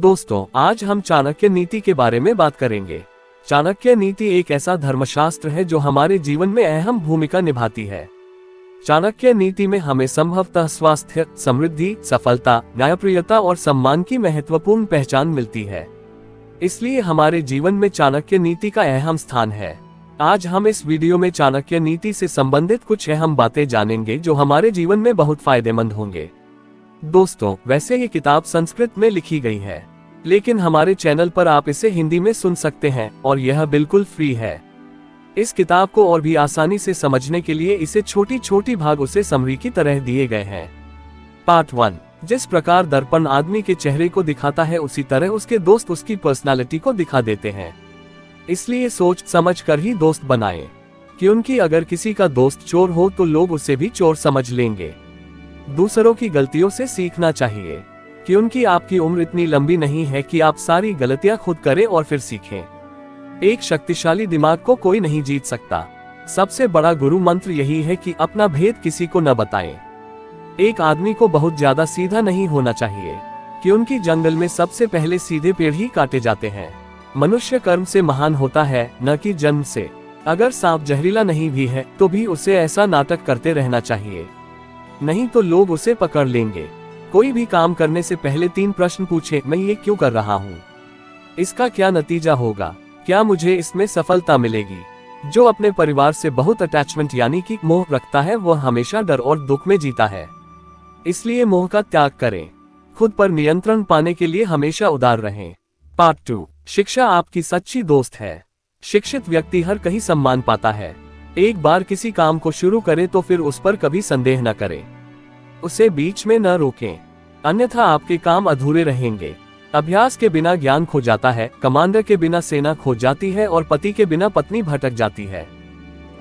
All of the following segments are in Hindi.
दोस्तों, आज हम चाणक्य नीति के बारे में बात करेंगे। चाणक्य नीति एक ऐसा धर्मशास्त्र है जो हमारे जीवन में अहम भूमिका निभाती है। चाणक्य नीति में हमें संभवतः स्वास्थ्य, समृद्धि, सफलता, न्यायप्रियता और सम्मान की महत्वपूर्ण पहचान मिलती है। इसलिए हमारे जीवन में चाणक्य नीति का अहम स्थान है। आज हम इस वीडियो में चाणक्य नीति से संबंधित कुछ अहम बातें जानेंगे जो हमारे जीवन में बहुत फायदेमंद होंगे। दोस्तों, वैसे ये किताब संस्कृत में लिखी गई है, लेकिन हमारे चैनल पर आप इसे हिंदी में सुन सकते हैं और यह बिल्कुल फ्री है। इस किताब को और भी आसानी से समझने के लिए इसे छोटी छोटी भागों से समरी की तरह दिए गए हैं। पार्ट 1, जिस प्रकार दर्पण आदमी के चेहरे को दिखाता है, उसी तरह उसके दोस्त उसकी पर्सनालिटी को दिखा देते हैं। इसलिए सोच समझ कर ही दोस्त बनाएं, क्योंकि अगर किसी का दोस्त चोर हो तो लोग उसे भी चोर समझ लेंगे। दूसरों की गलतियों से सीखना चाहिए, क्योंकि आपकी उम्र इतनी लंबी नहीं है कि आप सारी गलतियां खुद करें और फिर सीखें। एक शक्तिशाली दिमाग को कोई नहीं जीत सकता। सबसे बड़ा गुरु मंत्र यही है कि अपना भेद किसी को न बताएं। एक आदमी को बहुत ज्यादा सीधा नहीं होना चाहिए, क्योंकि जंगल में सबसे पहले सीधे पेड़ ही काटे जाते हैं। मनुष्य कर्म से महान होता है, न कि जन्म से। अगर सांप जहरीला नहीं भी है तो भी उसे ऐसा नाटक करते रहना चाहिए, नहीं तो लोग उसे पकड़ लेंगे। कोई भी काम करने से पहले 3 प्रश्न पूछे, मैं ये क्यों कर रहा हूँ, इसका क्या नतीजा होगा, क्या मुझे इसमें सफलता मिलेगी। जो अपने परिवार से बहुत अटैचमेंट यानी कि मोह रखता है, वह हमेशा डर और दुख में जीता है। इसलिए मोह का त्याग करें। खुद पर नियंत्रण पाने के लिए हमेशा उदार रहें। पार्ट 2, शिक्षा आपकी सच्ची दोस्त है। शिक्षित व्यक्ति हर कहीं सम्मान पाता है। एक बार किसी काम को शुरू करें तो फिर उस पर कभी संदेह न करें, उसे बीच में न रोकें, अन्यथा आपके काम अधूरे रहेंगे। अभ्यास के बिना ज्ञान खो जाता है, कमांडर के बिना सेना खो जाती है और पति के बिना पत्नी भटक जाती है।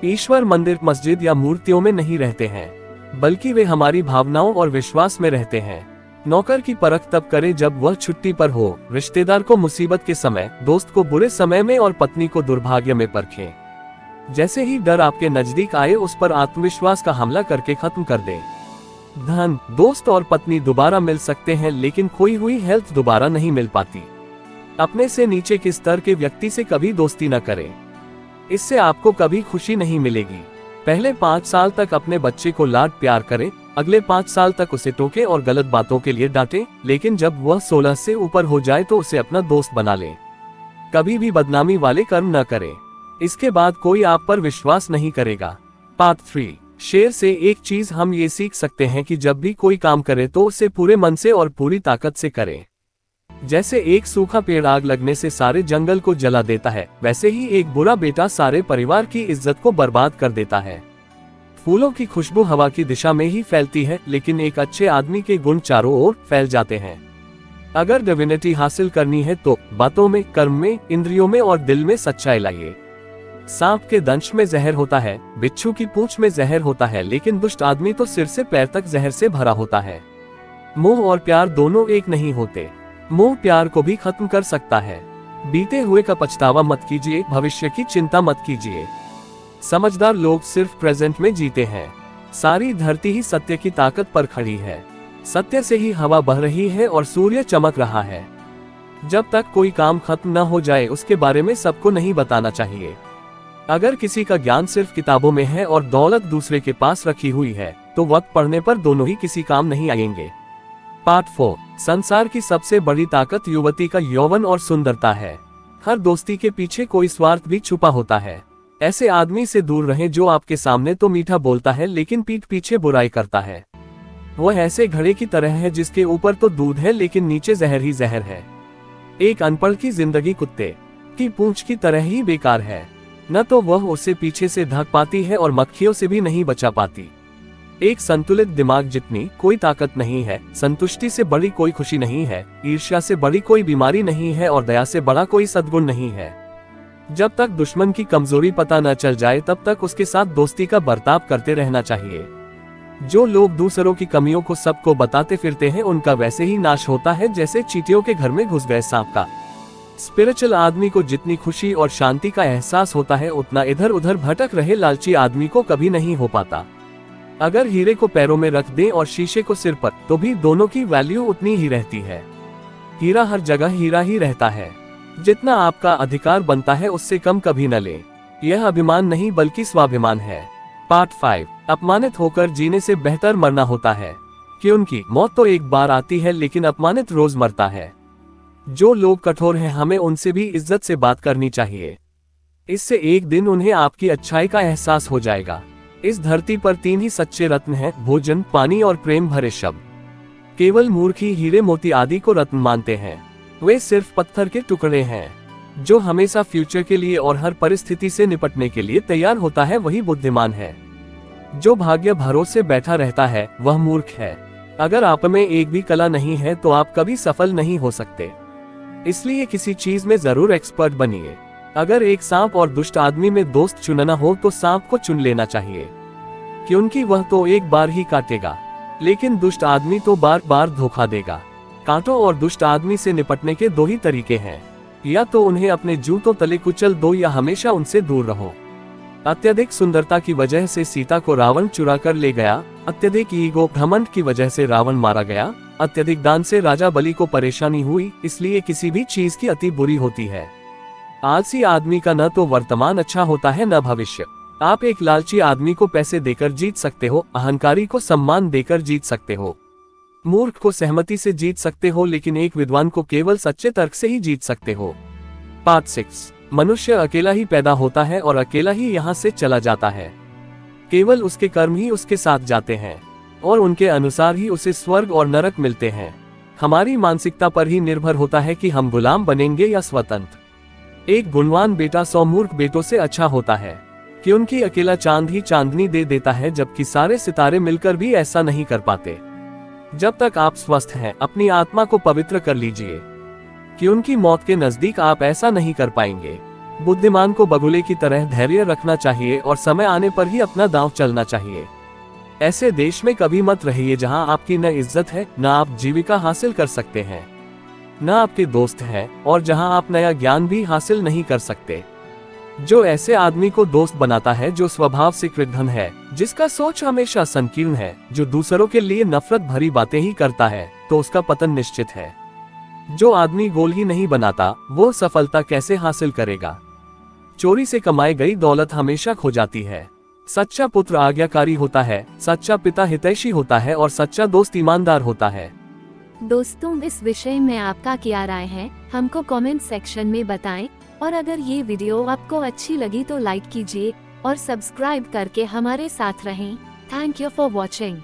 ईश्वर मंदिर, मस्जिद या मूर्तियों में नहीं रहते हैं, बल्कि वे हमारी भावनाओं और विश्वास में रहते हैं। नौकर की परख तब करे जब वह छुट्टी पर हो, रिश्तेदार को मुसीबत के समय, दोस्त को बुरे समय में और पत्नी को दुर्भाग्य में परखें। जैसे ही डर आपके नजदीक आए, उस पर आत्मविश्वास का हमला करके खत्म कर दें। धन, दोस्त और पत्नी दोबारा मिल सकते हैं, लेकिन खोई हुई हेल्थ दोबारा नहीं मिल पाती। अपने से नीचे के स्तर के व्यक्ति से कभी दोस्ती न करें, इससे आपको कभी खुशी नहीं मिलेगी। पहले 5 साल तक अपने बच्चे को लाड प्यार करें, अगले 5 साल तक उसे टोके और गलत बातों के लिए डांटें, लेकिन जब वह 16 से ऊपर हो जाए तो उसे अपना दोस्त बना लें। कभी भी बदनामी वाले कर्म न करें, इसके बाद कोई आप पर विश्वास नहीं करेगा। पार्ट 3, शेर से एक चीज हम ये सीख सकते हैं कि जब भी कोई काम करे तो उसे पूरे मन से और पूरी ताकत से करें। जैसे एक सूखा पेड़ आग लगने से सारे जंगल को जला देता है, वैसे ही एक बुरा बेटा सारे परिवार की इज्जत को बर्बाद कर देता है। फूलों की खुशबू हवा की दिशा में ही फैलती है, लेकिन एक अच्छे आदमी के गुण चारों ओर फैल जाते हैं। अगर डिविनिटी हासिल करनी है तो बातों में, कर्म में, इंद्रियों में और दिल में सच्चाई लाइए। सांप के दंश में जहर होता है, बिच्छू की पूंछ में जहर होता है, लेकिन दुष्ट आदमी तो सिर से पैर तक जहर से भरा होता है। मोह और प्यार दोनों एक नहीं होते। मोह प्यार को भी खत्म कर सकता है। बीते हुए का पछतावा मत कीजिए, भविष्य की चिंता मत कीजिए। समझदार लोग सिर्फ प्रेजेंट में जीते हैं। सारी धरती ही सत्य की ताकत पर खड़ी है। सत्य से ही हवा बह रही है और सूर्य चमक रहा है। जब तक कोई काम खत्म न हो जाए, उसके बारे में सबको नहीं बताना चाहिए। अगर किसी का ज्ञान सिर्फ किताबों में है और दौलत दूसरे के पास रखी हुई है, तो वक्त पड़ने पर दोनों ही किसी काम नहीं आएंगे। पार्ट 4, संसार की सबसे बड़ी ताकत युवती का यौवन और सुंदरता है। हर दोस्ती के पीछे कोई स्वार्थ भी छुपा होता है। ऐसे आदमी से दूर रहें जो आपके सामने तो मीठा बोलता है, लेकिन पीठ पीछे बुराई करता है। वह ऐसे घड़े की तरह है जिसके ऊपर तो दूध है, लेकिन नीचे जहर ही जहर है। एक अनपढ़ की जिंदगी कुत्ते की पूंछ की तरह ही बेकार है। न तो वह उसे पीछे से ढक पाती है और मक्खियों से भी नहीं बचा पाती। एक संतुलित दिमाग जितनी कोई ताकत नहीं है, संतुष्टि से बड़ी कोई खुशी नहीं है, ईर्ष्या से बड़ी कोई बीमारी नहीं है और दया से बड़ा कोई सद्गुण नहीं है। जब तक दुश्मन की कमजोरी पता न चल जाए, तब तक उसके साथ दोस्ती का बर्ताव करते रहना चाहिए। जो लोग दूसरों की कमियों को सबको बताते फिरते हैं, उनका वैसे ही नाश होता है जैसे चींटियों के घर में घुस गए सांप का। स्पिरिचुअल आदमी को जितनी खुशी और शांति का एहसास होता है, उतना इधर उधर भटक रहे लालची आदमी को कभी नहीं हो पाता। अगर हीरे को पैरों में रख दें और शीशे को सिर पर, तो भी दोनों की वैल्यू उतनी ही रहती है। हीरा हर जगह हीरा ही रहता है। जितना आपका अधिकार बनता है उससे कम कभी न ले। यह अभिमान नहीं बल्कि स्वाभिमान है। पार्ट 5। अपमानित होकर जीने से बेहतर मरना होता है, क्योंकि मौत तो एक बार आती है लेकिन अपमानित रोज मरता है। जो लोग कठोर हैं हमें उनसे भी इज्जत से बात करनी चाहिए। इससे एक दिन उन्हें आपकी अच्छाई का एहसास हो जाएगा। इस धरती पर 3 ही सच्चे रत्न हैं, भोजन, पानी और प्रेम भरे शब्द। केवल मूर्ख ही हीरे मोती आदि को रत्न मानते हैं। वे सिर्फ पत्थर के टुकड़े हैं। जो हमेशा फ्यूचर के लिए और हर परिस्थिति से निपटने के लिए तैयार होता है वही बुद्धिमान है। जो भाग्य भरोसे बैठा रहता है वह मूर्ख है। अगर आप में एक भी कला नहीं है तो आप कभी सफल नहीं हो सकते। इसलिए किसी चीज में जरूर एक्सपर्ट बनिए। अगर एक सांप और दुष्ट आदमी में दोस्त चुनना हो तो सांप को चुन लेना चाहिए, क्योंकि वह तो एक बार ही काटेगा, लेकिन दुष्ट आदमी तो बार बार धोखा देगा। कांटों और दुष्ट आदमी से निपटने के 2 ही तरीके हैं, या तो उन्हें अपने जूतों तले कुचल दो या हमेशा उनसे दूर रहो। अत्यधिक सुंदरता की वजह से सीता को रावण चुरा कर ले गया। अत्यधिक ईगो घमंड की वजह से रावण मारा गया। अत्यधिक दान से राजा बलि को परेशानी हुई। इसलिए किसी भी चीज की अति बुरी होती है। आलसी आदमी का न तो वर्तमान अच्छा होता है न भविष्य। आप एक लालची आदमी को पैसे देकर जीत सकते हो, अहंकारी को सम्मान देकर जीत सकते हो, मूर्ख को सहमति से जीत सकते हो, लेकिन एक विद्वान को केवल सच्चे तर्क से ही जीत सकते हो। पार्ट 6। मनुष्य अकेला ही पैदा होता है और अकेला ही यहाँ से चला जाता है। केवल उसके कर्म ही उसके साथ जाते हैं और उनके अनुसार ही उसे स्वर्ग और नरक मिलते हैं। हमारी मानसिकता पर ही निर्भर होता है कि हम गुलाम बनेंगे या स्वतंत्र। एक गुणवान बेटा 100 मूर्ख बेटों से अच्छा होता है, क्योंकि अकेला चांद ही चांदनी दे देता है, जबकि सारे सितारे मिलकर भी ऐसा नहीं कर पाते। जब तक आप स्वस्थ हैं अपनी आत्मा को पवित्र कर लीजिए, क्योंकि मौत के नजदीक आप ऐसा नहीं कर पाएंगे। बुद्धिमान को बगुले की तरह धैर्य रखना चाहिए और समय आने पर ही अपना दांव चलना चाहिए। ऐसे देश में कभी मत रहिए जहां आपकी न इज्जत है, न आप जीविका हासिल कर सकते हैं, न आपके दोस्त हैं, और जहां आप नया ज्ञान भी हासिल नहीं कर सकते। जो ऐसे आदमी को दोस्त बनाता है जो स्वभाव से कृतघ्न है, जिसका सोच हमेशा संकीर्ण है, जो दूसरों के लिए नफरत भरी बातें ही करता है, तो उसका पतन निश्चित है। जो आदमी गोल ही नहीं बनाता वो सफलता कैसे हासिल करेगा। चोरी से कमाई गई दौलत हमेशा खो जाती है। सच्चा पुत्र आज्ञाकारी होता है, सच्चा पिता हितैषी होता है और सच्चा दोस्त ईमानदार होता है। दोस्तों, इस विषय में आपका क्या राय है हमको कमेंट सेक्शन में बताएं, और अगर ये वीडियो आपको अच्छी लगी तो लाइक कीजिए और सब्सक्राइब करके हमारे साथ रहें। Thank you for watching.